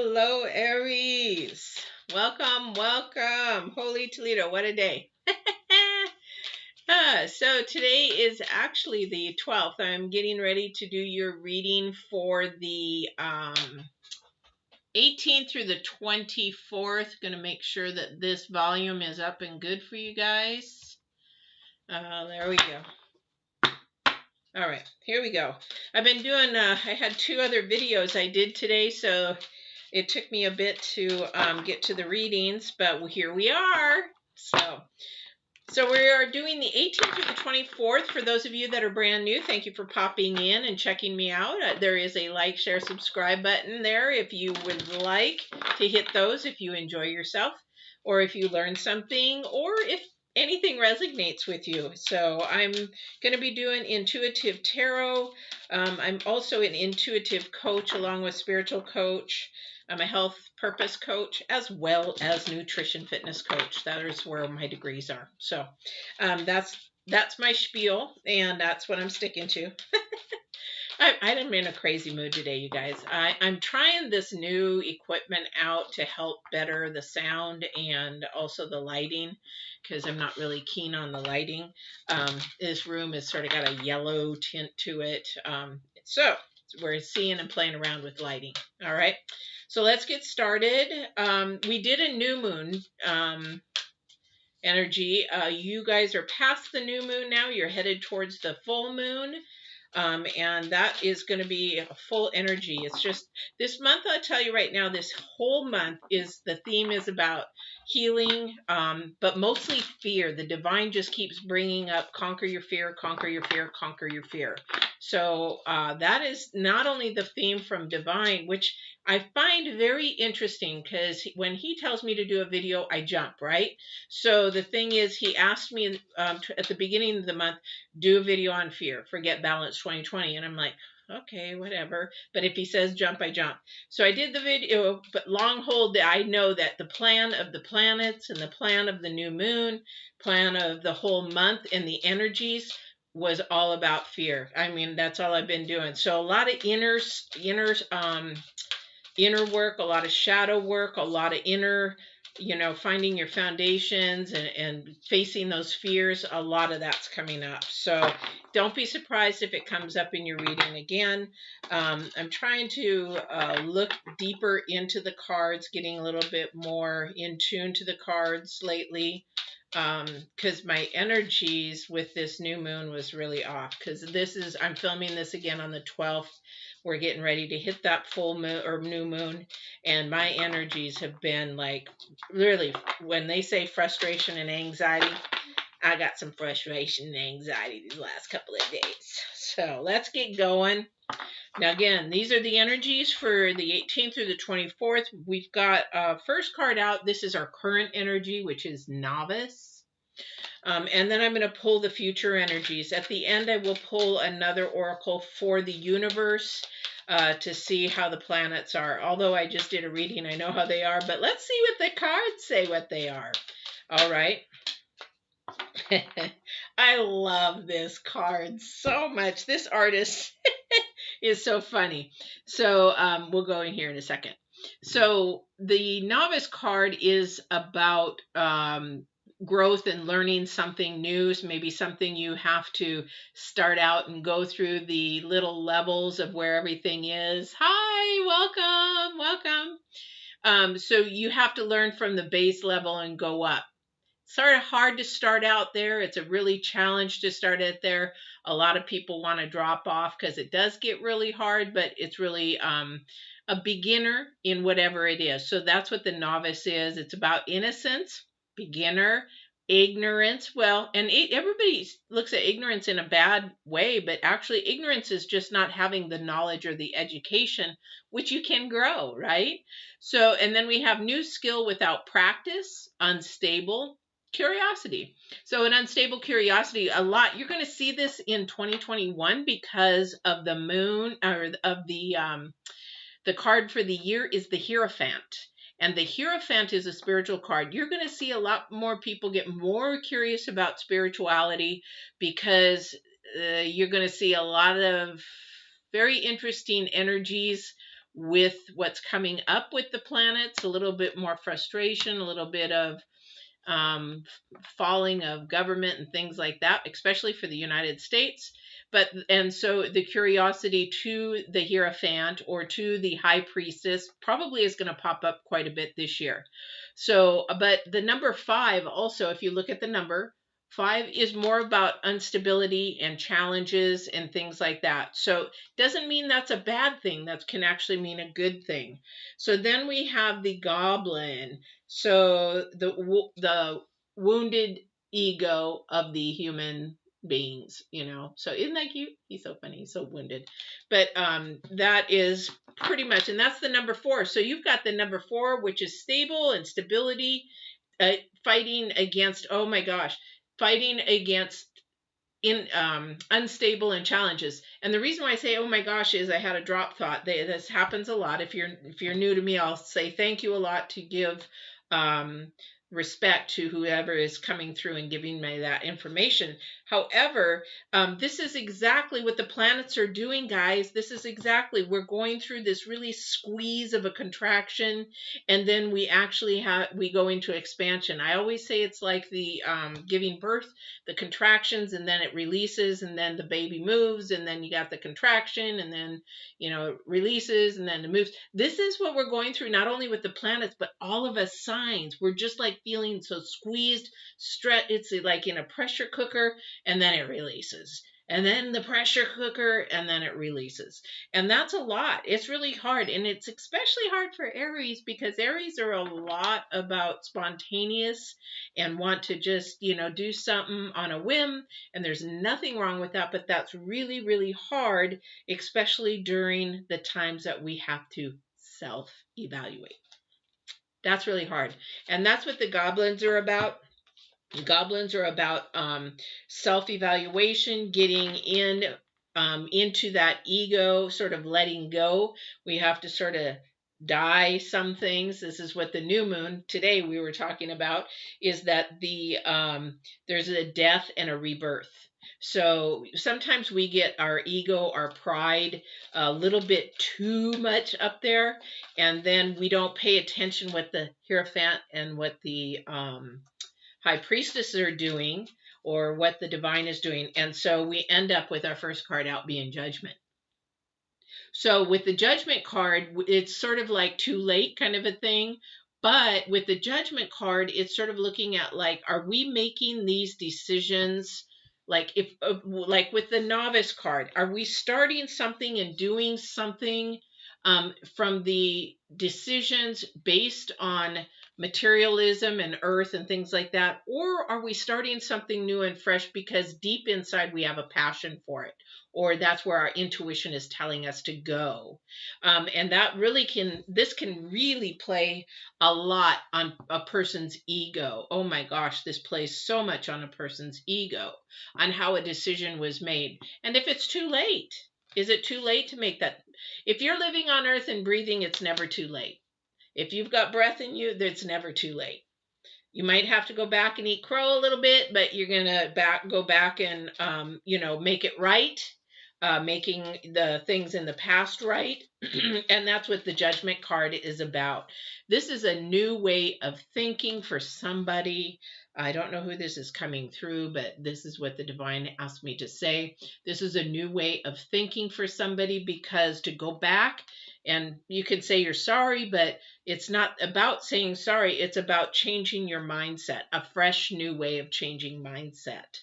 Hello, Aries. Welcome, welcome. Holy Toledo, what a day. So today is actually the 12th. I'm getting ready to do your reading for the 18th through the 24th. Going to make sure that this volume is up and good for you guys. There we go. All right, here we go. I've been doing, I had 2 other videos I did today, so it took me a bit to get to the readings, but here we are. So we are doing the 18th through the 24th. For those of you that are brand new, thank you for popping in and checking me out. There is a like, share, subscribe button there if you would like to hit those if you enjoy yourself, or if you learn something, or if anything resonates with you. So I'm going to be doing intuitive tarot. I'm also an intuitive coach along with spiritual coach. I'm a health purpose coach as well as nutrition fitness coach. That is where my degrees are. So that's my spiel, and that's what I'm sticking to. I'm in a crazy mood today, you guys. I'm trying this new equipment out to help better the sound and also the lighting, because I'm not really keen on the lighting. This room has sort of got a yellow tint to it. So we're seeing and playing around with lighting. All right. So let's get started. We did a new moon energy. You guys are past the new moon now. You're headed towards the full moon. And that is going to be a full energy. It's just this month, I'll tell you right now, this whole month is the theme is about healing, but mostly fear. The divine just keeps bringing up conquer your fear, conquer your fear, conquer your fear. So that is not only the theme from divine, which I find very interesting, because when he tells me to do a video, I jump, right? So the thing is, he asked me at the beginning of the month, do a video on fear, forget balance 2020. And I'm like, okay, whatever. But if he says jump, I jump. So I did the video, but long hold, I know that the plan of the planets and the plan of the new moon, plan of the whole month and the energies was all about fear. I mean, that's all I've been doing. So a lot of inner work, a lot of shadow work, a lot of inner, finding your foundations and facing those fears. A lot of that's coming up. So don't be surprised if it comes up in your reading again. I'm trying to look deeper into the cards, getting a little bit more in tune to the cards lately. Because my energies with this new moon was really off, because I'm filming this again on the 12th. We're getting ready to hit that full moon or new moon, and my energies have been like, really, when they say frustration and anxiety, I got some frustration and anxiety these last couple of days. So let's get going. Now, again, these are the energies for the 18th through the 24th. We've got first card out. This is our current energy, which is novice. And then I'm going to pull the future energies. At the end, I will pull another oracle for the universe to see how the planets are. Although I just did a reading, I know how they are. But let's see what the cards say what they are. All right. I love this card so much. This artist is so funny. So we'll go in here in a second. So the novice card is about growth and learning something new. So maybe something you have to start out and go through the little levels of where everything is. Hi, welcome. So you have to learn from the base level and go up. Sort of hard to start out there. It's a really challenge to start out there. A lot of people want to drop off because it does get really hard, but it's really a beginner in whatever it is. So that's what the novice is. It's about innocence, beginner, ignorance. Well, and everybody looks at ignorance in a bad way, but actually ignorance is just not having the knowledge or the education, which you can grow, right? So, and then we have new skill without practice, unstable, curiosity. So an unstable curiosity, a lot, you're going to see this in 2021 because of the moon, or of the card for the year is the Hierophant. And the Hierophant is a spiritual card. You're going to see a lot more people get more curious about spirituality, because you're going to see a lot of very interesting energies with what's coming up with the planets, a little bit more frustration, a little bit of falling of government and things like that, especially for the United States. And so the curiosity to the Hierophant or to the High Priestess probably is going to pop up quite a bit this year. So, but the number 5 also, if you look at the number, 5 is more about instability and challenges and things like that. So doesn't mean that's a bad thing. That can actually mean a good thing. So then we have the Goblin. So the wounded ego of the human beings, So isn't that cute? He's so funny. He's so wounded. But that is pretty much, and that's the number 4. So you've got the number 4, which is stable and stability, fighting against, oh my gosh, fighting against unstable and challenges. And the reason why I say, oh my gosh, is I had a drop thought. This happens a lot. If you're new to me, I'll say thank you a lot to give respect to whoever is coming through and giving me that information. However, this is exactly what the planets are doing, guys. This is exactly, we're going through this really squeeze of a contraction, and then we actually we go into expansion. I always say it's like the giving birth, the contractions, and then it releases, and then the baby moves, and then you got the contraction, and then it releases, and then it moves. This is what we're going through, not only with the planets, but all of us signs. We're just like feeling so squeezed, it's like in a pressure cooker, and then it releases. And then the pressure cooker, and then it releases. And that's a lot. It's really hard. And it's especially hard for Aries, because Aries are a lot about spontaneous and want to just, do something on a whim. And there's nothing wrong with that. But that's really, really hard, especially during the times that we have to self-evaluate. That's really hard. And that's what the goblins are about. Goblins are about self-evaluation, getting into that ego, sort of letting go. We have to sort of die some things. This is what the new moon today we were talking about, is that there's a death and a rebirth. So sometimes we get our ego, our pride, a little bit too much up there, and then we don't pay attention what the Hierophant and what the High Priestess are doing, or what the divine is doing. And so we end up with our first card out being Judgment. So with the Judgment card, it's sort of like too late kind of a thing. But with the Judgment card, it's sort of looking at, like, are we making these decisions? Like like with the Novice card, are we starting something and doing something from the decisions based on materialism and earth and things like that? Or are we starting something new and fresh because deep inside we have a passion for it, or that's where our intuition is telling us to go? And that really this can really play a lot on a person's ego. Oh my gosh, this plays so much on a person's ego, on how a decision was made. And if it's too late, is it too late to make that? If you're living on earth and breathing, it's never too late. If you've got breath in you, it's never too late. You might have to go back and eat crow a little bit, but you're going to go back and, make it right, making the things in the past right. And that's what the Judgment card is about. This is a new way of thinking for somebody. I don't know who this is coming through, but this is what the divine asked me to say. This is a new way of thinking for somebody, because to go back, and you can say you're sorry, but it's not about saying sorry. It's about changing your mindset, a fresh new way of changing mindset.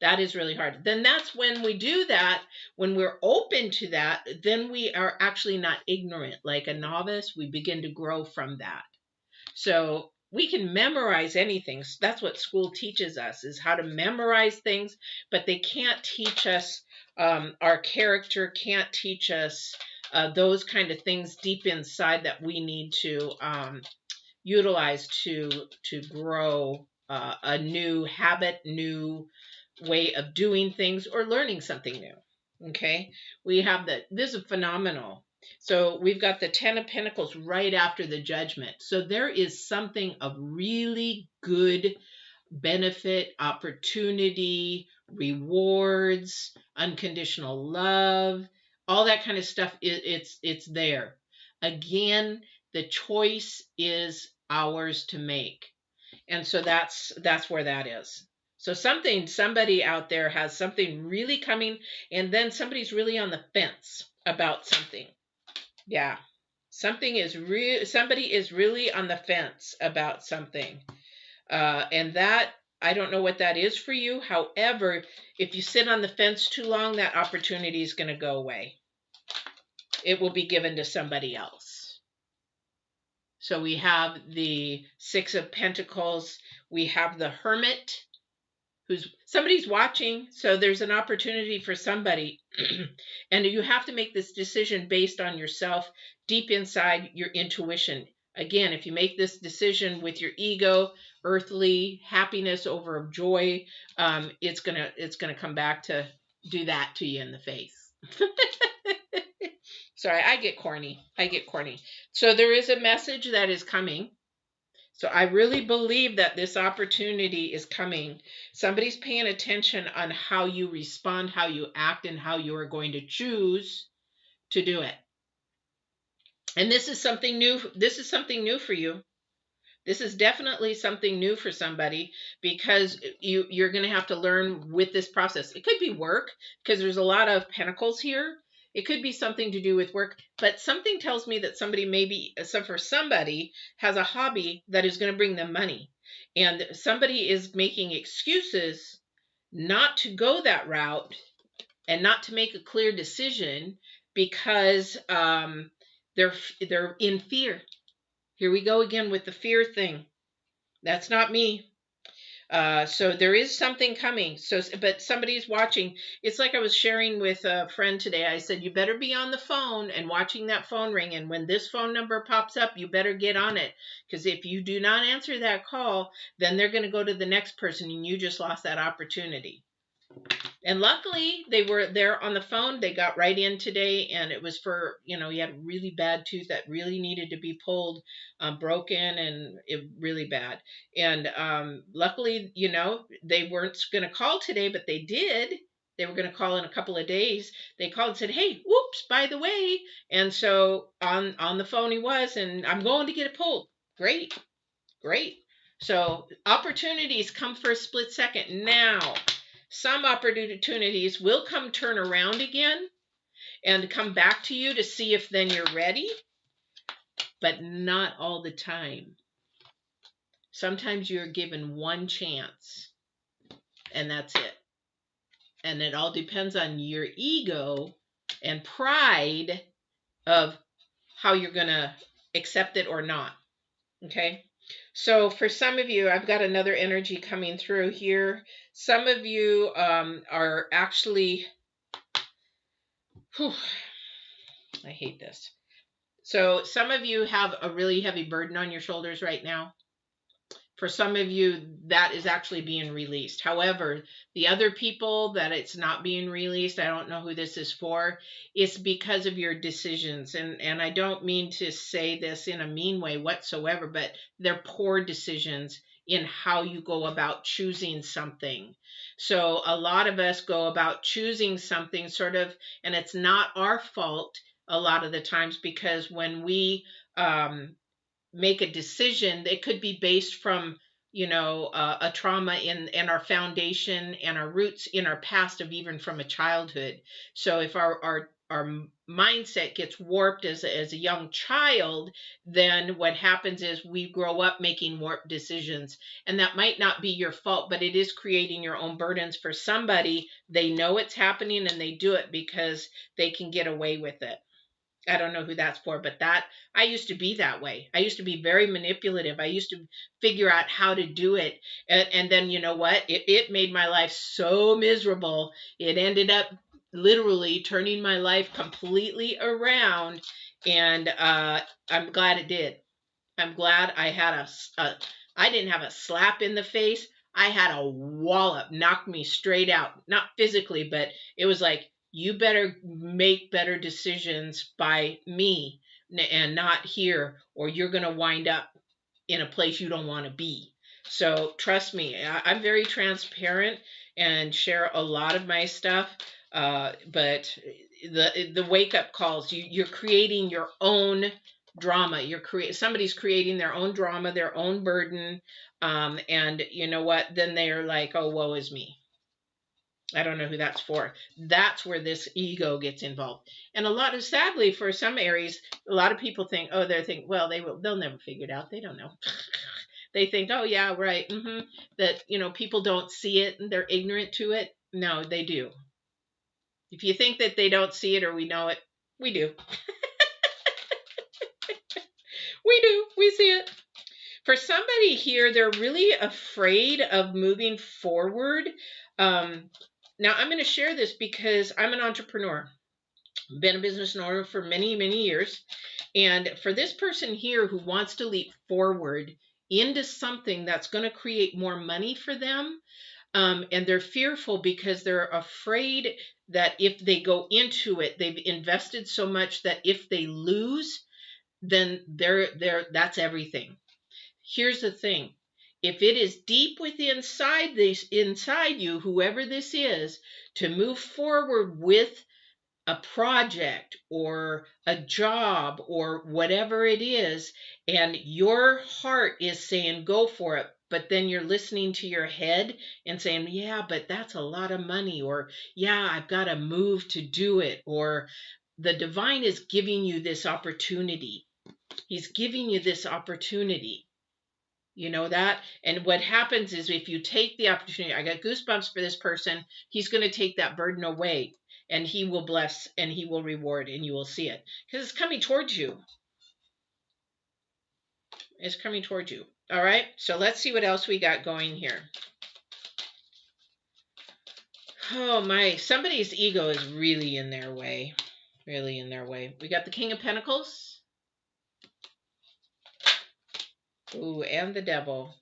That is really hard. Then that's when we do that, when we're open to that, then we are actually not ignorant. Like a novice, we begin to grow from that. So we can memorize anything. That's what school teaches us, is how to memorize things, but they can't teach us our character, can't teach us those kind of things deep inside that we need to utilize to grow a new habit, new way of doing things, or learning something new. Okay, we have this is phenomenal. So we've got the 10 of Pentacles right after the Judgment. So there is something of really good benefit, opportunity, rewards, unconditional love, all that kind of stuff. It's there. again, the choice is ours to make. And so that's where that is. So somebody out there has something really coming, and then somebody's really on the fence about something. Yeah. Somebody is really on the fence about something. And that, I don't know what that is for you. However, if you sit on the fence too long, that opportunity is going to go away. It will be given to somebody else. So we have the Six of Pentacles. We have the Hermit, somebody's watching. So there's an opportunity for somebody. And you have to make this decision based on yourself, deep inside your intuition. Again, if you make this decision with your ego, earthly happiness over joy, it's gonna come back to do that to you in the face. Sorry, I get corny. So there is a message that is coming. So I really believe that this opportunity is coming. Somebody's paying attention on how you respond, how you act, and how you are going to choose to do it. And this is something new. This is something new for you. This is definitely something new for somebody, because you're going to have to learn with this process. It could be work, because there's a lot of pentacles here. It could be something to do with work, but something tells me that somebody has a hobby that is going to bring them money, and somebody is making excuses not to go that route and not to make a clear decision because they're in fear. Here we go again with the fear thing. That's not me. So there is something coming. But somebody's watching. It's like I was sharing with a friend today. I said, you better be on the phone and watching that phone ring. And when this phone number pops up, you better get on it. Because if you do not answer that call, then they're going to go to the next person and you just lost that opportunity. And luckily, they were there on the phone. They got right in today, and it was for, he had a really bad tooth that really needed to be pulled, broken, and really bad. And luckily, they weren't going to call today, but they did. They were going to call in a couple of days. They called and said, hey, whoops, by the way. And so on the phone he was, and I'm going to get it pulled. Great. So opportunities come for a split second. Now, some opportunities will turn around again and come back to you to see if then you're ready, but not all the time. Sometimes you're given one chance, and that's it. And it all depends on your ego and pride of how you're going to accept it or not. Okay? So for some of you, I've got another energy coming through here. Some of you are actually, I hate this. So some of you have a really heavy burden on your shoulders right now. For some of you, that is actually being released. However, the other people that it's not being released, I don't know who this is for, it's because of your decisions. And I don't mean to say this in a mean way whatsoever, but they're poor decisions in how you go about choosing something. So a lot of us go about choosing something sort of, and it's not our fault a lot of the times, because when we make a decision, it could be based from a trauma in our foundation and our roots in our past, of even from a childhood. So if our mindset gets warped as a young child, then what happens is we grow up making warped decisions, and that might not be your fault, but it is creating your own burdens for somebody. They know it's happening and they do it because they can get away with it. I don't know who that's for, but I used to be that way. I used to be very manipulative. I used to figure out how to do it. And then, you know what? It made my life so miserable. It ended up literally turning my life completely around. And I'm glad it did. I'm glad I had I didn't have a slap in the face. I had a wallop knock me straight out. Not physically, but it was like, you better make better decisions by me and not here, or you're going to wind up in a place you don't want to be. So trust me, I'm very transparent and share a lot of my stuff. But the wake up calls, you're creating your own drama. Somebody's creating their own drama, their own burden. And you know what? Then they're like, oh, woe is me. I don't know who that's for. That's where this ego gets involved. And sadly, for some Aries, a lot of people think, oh, well, they'll never figure it out. They don't know. They think, oh yeah, right. That, people don't see it and they're ignorant to it. No, they do. If you think that they don't see it or we know it, we do. We do. We see it. For somebody here, they're really afraid of moving forward. Now, I'm going to share this because I'm an entrepreneur. I've been a business owner for many, many years. And for this person here who wants to leap forward into something that's going to create more money for them, and they're fearful because they're afraid that if they go into it, they've invested so much that if they lose, then that's everything. Here's the thing. If it is deep inside you, whoever this is, to move forward with a project or a job or whatever it is, and your heart is saying go for it, but then you're listening to your head and saying, yeah, but that's a lot of money, or yeah, I've got to move to do it, or the divine is giving you this opportunity. He's giving you this opportunity. You know that? And what happens is if you take the opportunity, I got goosebumps for this person, he's going to take that burden away and he will bless and he will reward and you will see it because it's coming towards you. It's coming towards you. All right. So let's see what else we got going here. Oh my, somebody's ego is really in their way. Really in their way. We got the King of Pentacles. Ooh, and the Devil.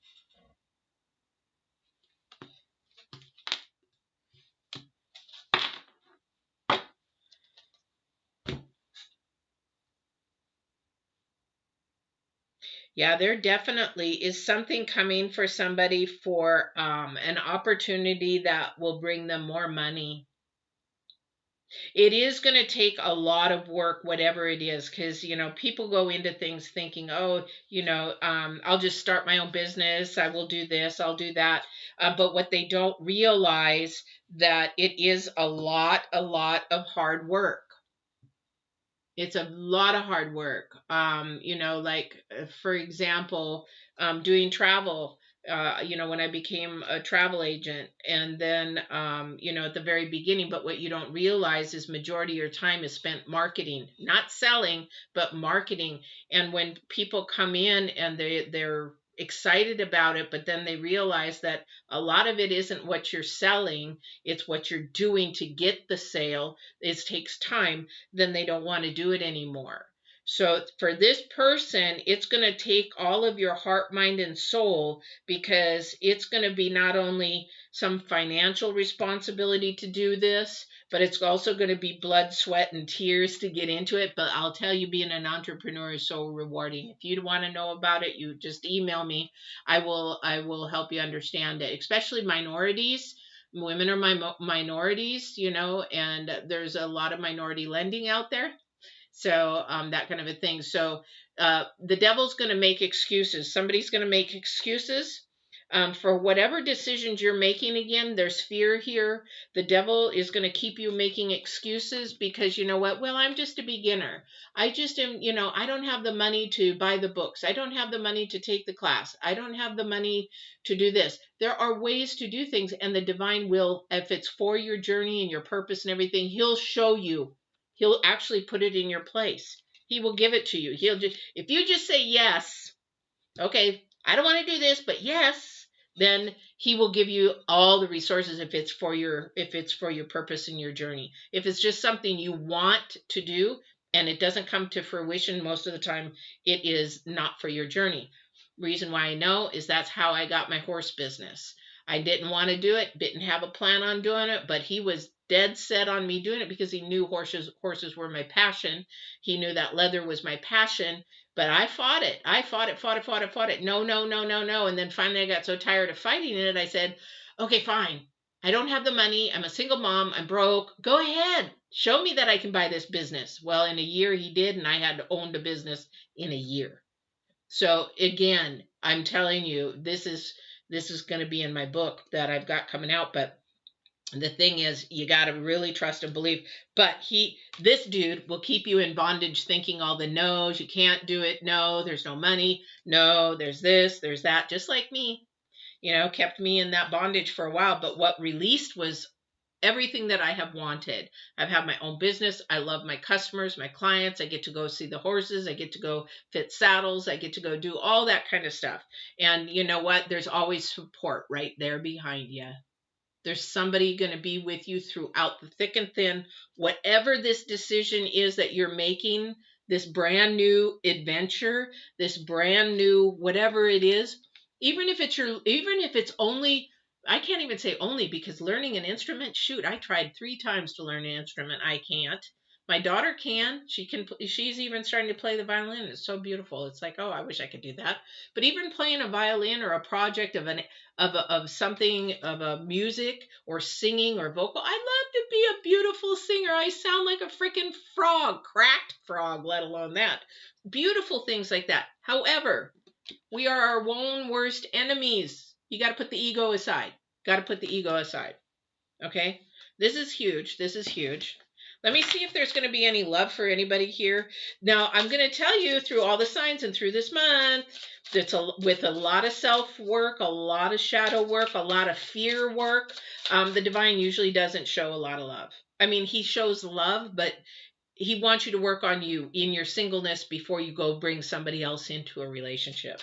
Yeah, there definitely is something coming for somebody for an opportunity that will bring them more money. It is going to take a lot of work, whatever it is, because, people go into things thinking, oh, I'll just start my own business. I will do this. I'll do that. But what they don't realize that it is a lot of hard work. It's a lot of hard work. For example, doing travel, when I became a travel agent and then, at the very beginning, but what you don't realize is majority of your time is spent marketing, not selling, but marketing. And when people come in and they're excited about it, but then they realize that a lot of it isn't what you're selling, it's what you're doing to get the sale. It takes time, then they don't want to do it anymore. So for this person, it's going to take all of your heart, mind, and soul because it's going to be not only some financial responsibility to do this, but it's also going to be blood, sweat, and tears to get into it. But I'll tell you, being an entrepreneur is so rewarding. If you want to know about it, you just email me. I will help you understand it, especially minorities. Women are minorities, and there's a lot of minority lending out there. So that kind of a thing. So the devil's going to make excuses. Somebody's going to make excuses for whatever decisions you're making. Again, there's fear here. The devil is going to keep you making excuses because you know what? Well, I'm just a beginner. I just am, I don't have the money to buy the books. I don't have the money to take the class. I don't have the money to do this. There are ways to do things, and the divine will, if it's for your journey and your purpose and everything, he'll show you. He'll actually put it in your place. He will give it to you. If you just say yes, okay, I don't want to do this, but yes, then he will give you all the resources if it's for your purpose in your journey. If it's just something you want to do and it doesn't come to fruition, most of the time it is not for your journey. Reason why I know is that's how I got my horse business. I didn't want to do it, didn't have a plan on doing it, but he was dead set on me doing it because he knew horses were my passion. He knew that leather was my passion, but I fought it. I fought it. No. And then finally I got so tired of fighting it, I said, okay, fine. I don't have the money. I'm a single mom. I'm broke. Go ahead. Show me that I can buy this business. Well, in a year he did, and I had owned a business in a year. So again, I'm telling you, this is going to be in my book that I've got coming out. But the thing is, you got to really trust and believe. But this dude will keep you in bondage, thinking all the no's. You can't do it. No, there's no money. No, there's this, there's that. Just like me, kept me in that bondage for a while. But what released was everything that I have wanted. I've had my own business. I love my customers, my clients. I get to go see the horses. I get to go fit saddles. I get to go do all that kind of stuff. And you know what? There's always support right there behind you. There's somebody going to be with you throughout the thick and thin. Whatever this decision is that you're making, this brand new adventure, this brand new whatever it is, even if it's only, I can't even say only, because learning an instrument, shoot, I tried 3 times to learn an instrument. I can't. My daughter can. She's even starting to play the violin. It's so beautiful. It's like, oh, I wish I could do that. But even playing a violin or a project of something, of a music or singing or vocal, I'd love to be a beautiful singer. I sound like a freaking frog, cracked frog, let alone that. Beautiful things like that. However, we are our own worst enemies. You got to put the ego aside. Got to put the ego aside. Okay? This is huge. This is huge. Let me see if there's going to be any love for anybody here. Now, I'm going to tell you through all the signs and through this month, with a lot of self-work, a lot of shadow work, a lot of fear work, the divine usually doesn't show a lot of love. I mean, he shows love, but he wants you to work on you in your singleness before you go bring somebody else into a relationship.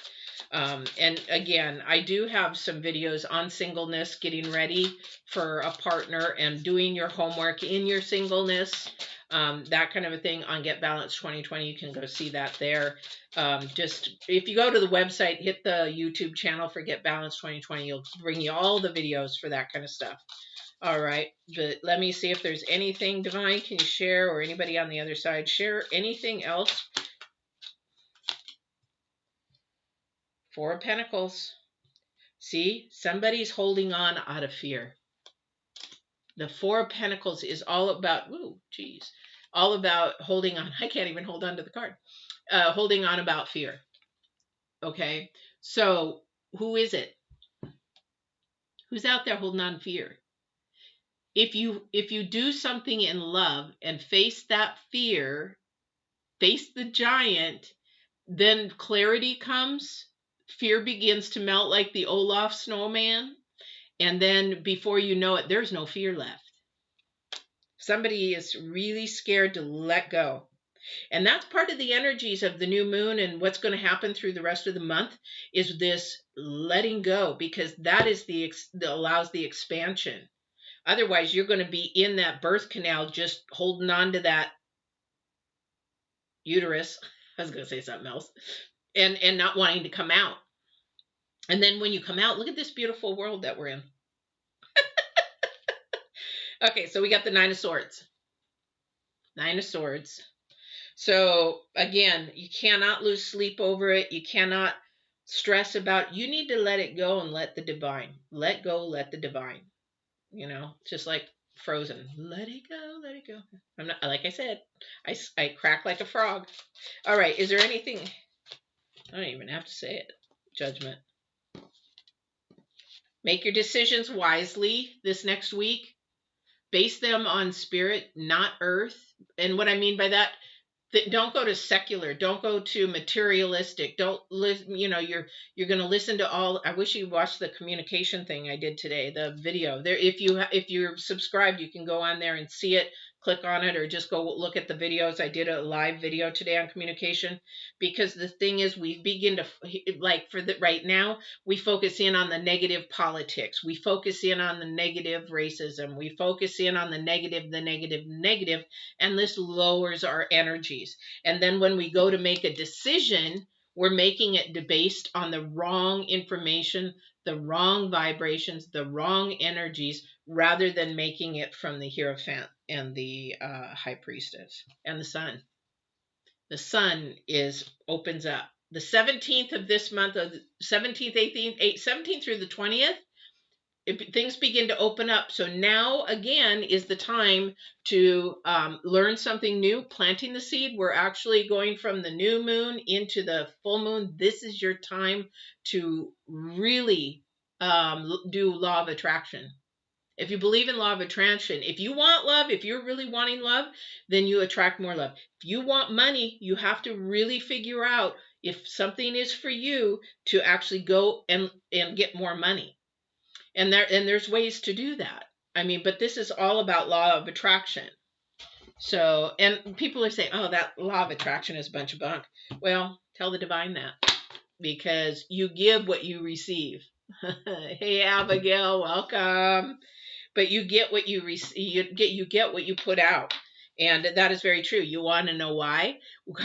And again, I do have some videos on singleness, getting ready for a partner and doing your homework in your singleness, that kind of a thing on Get Balanced 2020. You can go see that there. Just if you go to the website, hit the YouTube channel for Get Balanced 2020, it'll bring you all the videos for that kind of stuff. All right, but let me see if there's anything divine. Can you share, or anybody on the other side share anything else? 4 of Pentacles. See, somebody's holding on out of fear. The 4 of Pentacles is all about, all about holding on. I can't even hold on to the card. Holding on about fear. Okay, so who is it? Who's out there holding on to fear? If you do something in love and face that fear, face the giant, then clarity comes. Fear begins to melt like the Olaf snowman. And then before you know it, there's no fear left. Somebody is really scared to let go. And that's part of the energies of the new moon, and what's going to happen through the rest of the month is this letting go, because that is that allows the expansion. Otherwise, you're going to be in that birth canal just holding on to that uterus. I was going to say something else. And not wanting to come out. And then when you come out, look at this beautiful world that we're in. Okay, so we got the 9 of Swords. 9 of Swords. So again, you cannot lose sleep over it. You cannot stress about it. You need to let it go and let the divine. Let go, let the divine. Just like Frozen. Let it go, let it go. I'm not, like I said, I crack like a frog. All right, is there anything? I don't even have to say it. Judgment. Make your decisions wisely this next week. Base them on spirit, not earth. And what I mean by that, don't go to secular. Don't go to materialistic. Don't listen. You're going to listen to all. I wish you watched the communication thing I did today. The video there. If you're subscribed, you can go on there and see it. Click on it, or just go look at the videos. I did a live video today on communication, because the thing is, we begin to right now, we focus in on the negative politics. We focus in on the negative racism. We focus in on the negative, and this lowers our energies. And then when we go to make a decision, we're making it based on the wrong information, the wrong vibrations, the wrong energies, rather than making it from the Hierophant and the High Priestess and the Sun. The Sun opens up. The 17th of this month, 17th, 18th, 17th through the 20th, things begin to open up. So now again is the time to learn something new, planting the seed. We're actually going from the new moon into the full moon. This is your time to really do law of attraction. If you believe in law of attraction, if you want love, if you're really wanting love, then you attract more love. If you want money, you have to really figure out if something is for you to actually go and get more money. And there's ways to do that. I mean, but this is all about law of attraction. So, and people are saying, oh, that law of attraction is a bunch of bunk. Well, tell the divine that, because you give what you receive. Hey, Abigail, welcome. But you get what you receive. You get what you put out. And that is very true. You want to know why?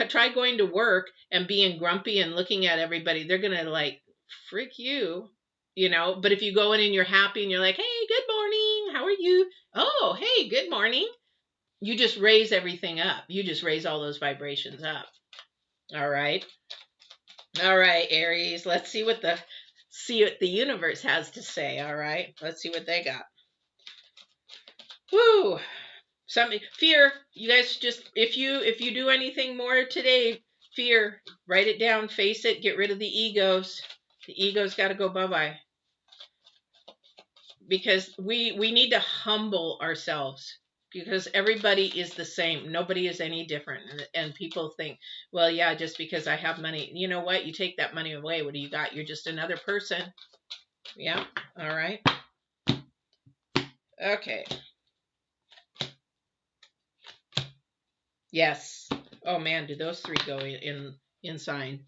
Try going to work and being grumpy and looking at everybody. They're going to like, freak you. You know, but if you go in and you're happy and you're like, hey, good morning, how are you? Oh, hey, good morning. You just raise everything up. You just raise all those vibrations up. All right. All right, Aries. Let's see what the universe has to say. All right. Let's see what they got. Woo. Fear. You guys just, if you do anything more today, fear, write it down, face it, get rid of the egos. The egos got to go bye-bye. Because we need to humble ourselves, because everybody is the same. Nobody is any different. And people think, well, yeah, just because I have money, you know what? You take that money away. What do you got? You're just another person. Yeah. All right. Okay. Yes. Oh man, did those three go in sign?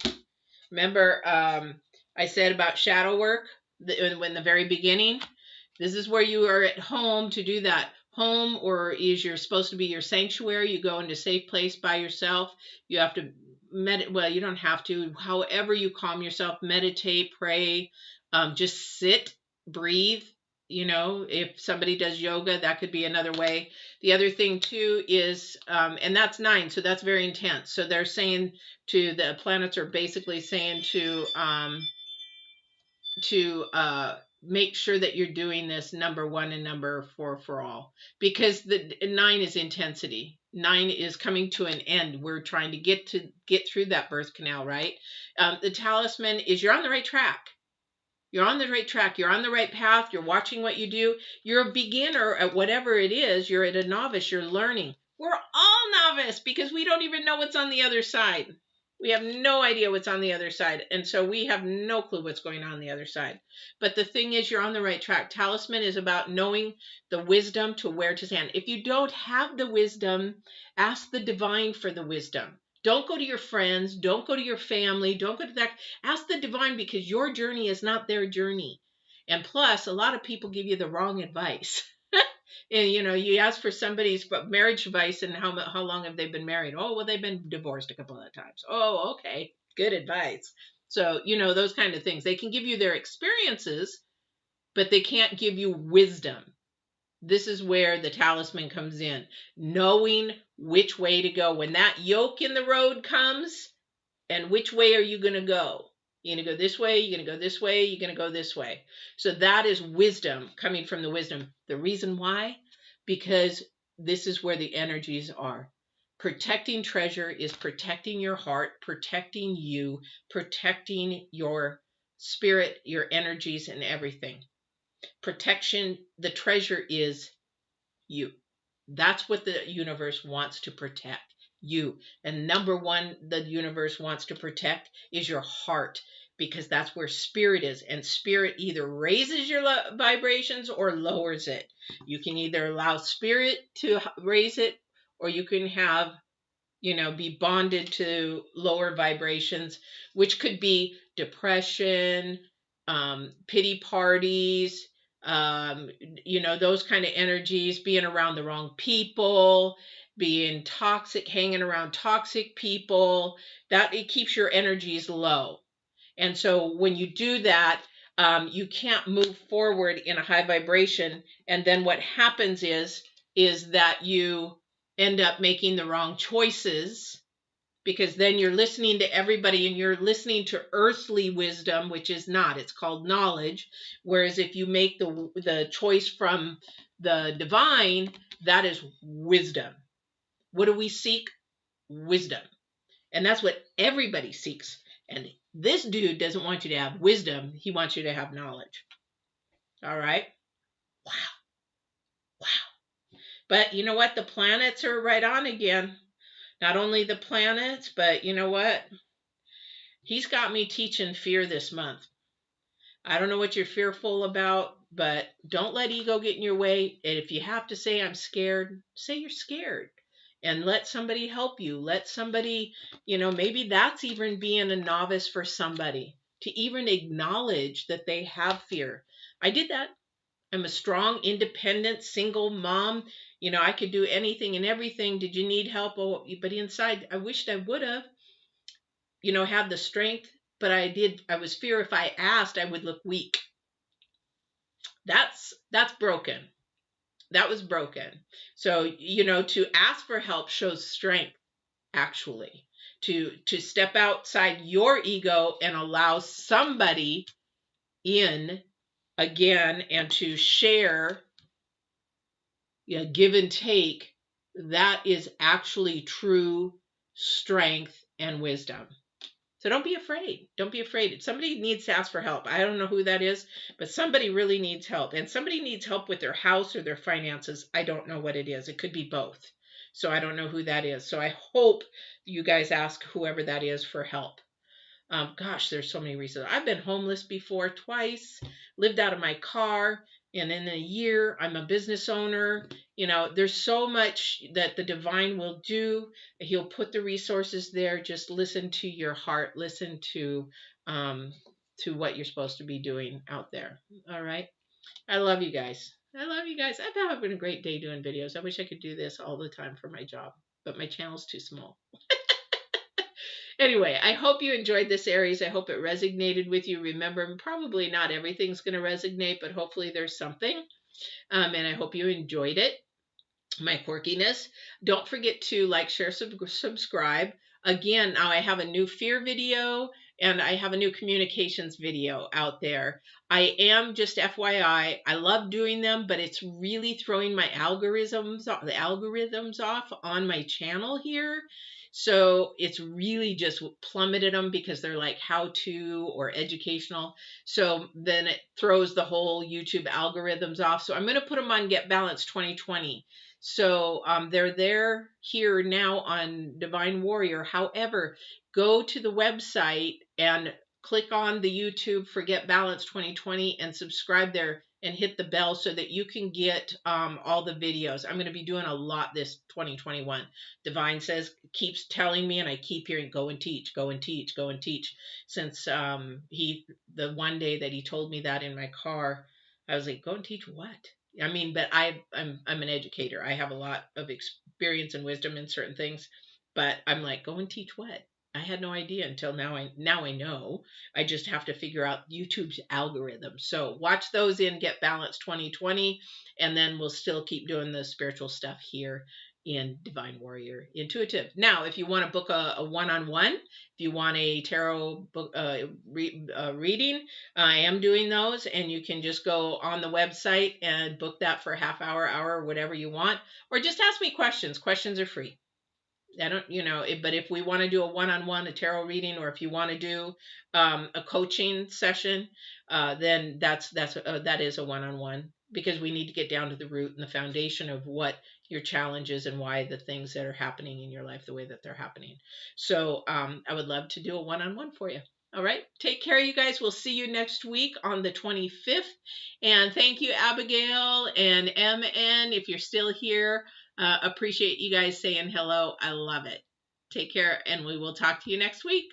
Remember, I said about shadow work in the very beginning. This is where you are at home to do that. Home, or is you're supposed to be your sanctuary. You go into a safe place by yourself. You have to well, you don't have to. However you calm yourself, meditate, pray, just sit, breathe. You know, if somebody does yoga, that could be another way. The other thing too is, and that's 9, so that's very intense. So they're saying the planets are basically saying to make sure that you're doing this number 1 and number 4 for all, because the 9 is intensity. 9 is coming to an end. We're trying to get through that birth canal, right? The talisman is you're on the right track. You're on the right track. You're on the right path. You're watching what you do. You're a beginner at whatever it is. You're at a novice. You're learning. We're all novice because we don't even know what's on the other side. We have no idea what's on the other side. And so we have no clue what's going on the other side. But the thing is, you're on the right track. Talisman is about knowing the wisdom to where to stand. If you don't have the wisdom, ask the divine for the wisdom. Don't go to your friends. Don't go to your family. Don't go to that. Ask the divine, because your journey is not their journey. And plus, a lot of people give you the wrong advice. And, you know, you ask for somebody's marriage advice and how long have they been married? Oh, well, they've been divorced a couple of times. Oh, okay. Good advice. So, you know, those kind of things. They can give you their experiences, but they can't give you wisdom. This is where the talisman comes in. Knowing which way to go. When that yoke in the road comes, and which way are you going to go? You're going to go this way, you're going to go this way, you're going to go this way. So that is wisdom, coming from the wisdom. The reason why? Because this is where the energies are. Protecting treasure is protecting your heart, protecting you, protecting your spirit, your energies, and everything. Protection, the treasure is you. That's what the universe wants to protect. You. And number 1 the universe wants to protect is your heart, because that's where spirit is, and spirit either raises your vibrations or lowers it. You can either allow spirit to raise it, or you can have, you know, be bonded to lower vibrations, which could be depression, pity parties, you know, those kind of energies, being around the wrong people, being toxic, hanging around toxic people, that it keeps your energies low. And so when you do that, you can't move forward in a high vibration. And then what happens is that you end up making the wrong choices, because then you're listening to everybody and you're listening to earthly wisdom, which is not. It's called knowledge. Whereas if you make the choice from the divine, that is wisdom. What do we seek? Wisdom. And that's what everybody seeks. And this dude doesn't want you to have wisdom. He wants you to have knowledge. All right? Wow. Wow. But you know what? The planets are right on again. Not only the planets, but you know what? He's got me teaching fear this month. I don't know what you're fearful about, but don't let ego get in your way. And if you have to say, I'm scared, say you're scared. And let somebody help you. Let somebody, maybe that's even being a novice for somebody, to even acknowledge that they have fear. I did that. I'm a strong, independent, single mom. I could do anything and everything. Did you need help? Oh, but inside, I wished I would have, had the strength. But I was fear if I asked, I would look weak. That's broken. That was broken. So, to ask for help shows strength, actually. To step outside your ego and allow somebody in again and to share, give and take, that is actually true strength and wisdom. So don't be afraid. Don't be afraid. Somebody needs to ask for help. I don't know who that is, but somebody really needs help. And somebody needs help with their house or their finances. I don't know what it is. It could be both. So I don't know who that is. So I hope you guys ask whoever that is for help. Gosh, there's so many reasons. I've been homeless before twice, lived out of my car, and in a year, I'm a business owner. There's so much that the divine will do. He'll put the resources there. Just listen to your heart. Listen to what you're supposed to be doing out there. All right. I love you guys. I love you guys. I've been having a great day doing videos. I wish I could do this all the time for my job, but my channel's too small. Anyway, I hope you enjoyed this, Aries. I hope it resonated with you. Remember, probably not everything's going to resonate, but hopefully there's something. And I hope you enjoyed it, my quirkiness. Don't forget to like, share, subscribe. Again, now I have a new fear video and I have a new communications video out there. I am, just FYI, I love doing them, but it's really throwing my algorithms off on my channel here. So it's really just plummeted them because they're like how to or educational. So then it throws the whole YouTube algorithms off. So I'm going to put them on Get Balanced 2020. So they're there here now on Divine Warrior. However, go to the website and click on the YouTube for Get Balanced 2020 and subscribe there and hit the bell so that you can get all the videos. I'm going to be doing a lot this 2021. Divine keeps telling me, and I keep hearing, go and teach, go and teach, go and teach. Since the one day that he told me that in my car, I was like, go and teach what? I mean, but I'm an educator. I have a lot of experience and wisdom in certain things, but I'm like, go and teach what? I had no idea until now. I know. I just have to figure out YouTube's algorithm. So watch those in Get Balanced 2020, and then we'll still keep doing the spiritual stuff here in Divine Warrior Intuitive. Now, if you want to book a one-on-one, if you want a tarot book reading, I am doing those, and you can just go on the website and book that for a half hour, whatever you want, or just ask me questions. Questions are free. I don't, but if we want to do a one-on-one, a tarot reading, or if you want to do a coaching session, then that is a one-on-one, because we need to get down to the root and the foundation of what your challenge is and why the things that are happening in your life the way that they're happening. So I would love to do a one-on-one for you. All right. Take care, you guys. We'll see you next week on the 25th. And thank you, Abigail and MN, if you're still here. Appreciate you guys saying hello. I love it. Take care, and we will talk to you next week.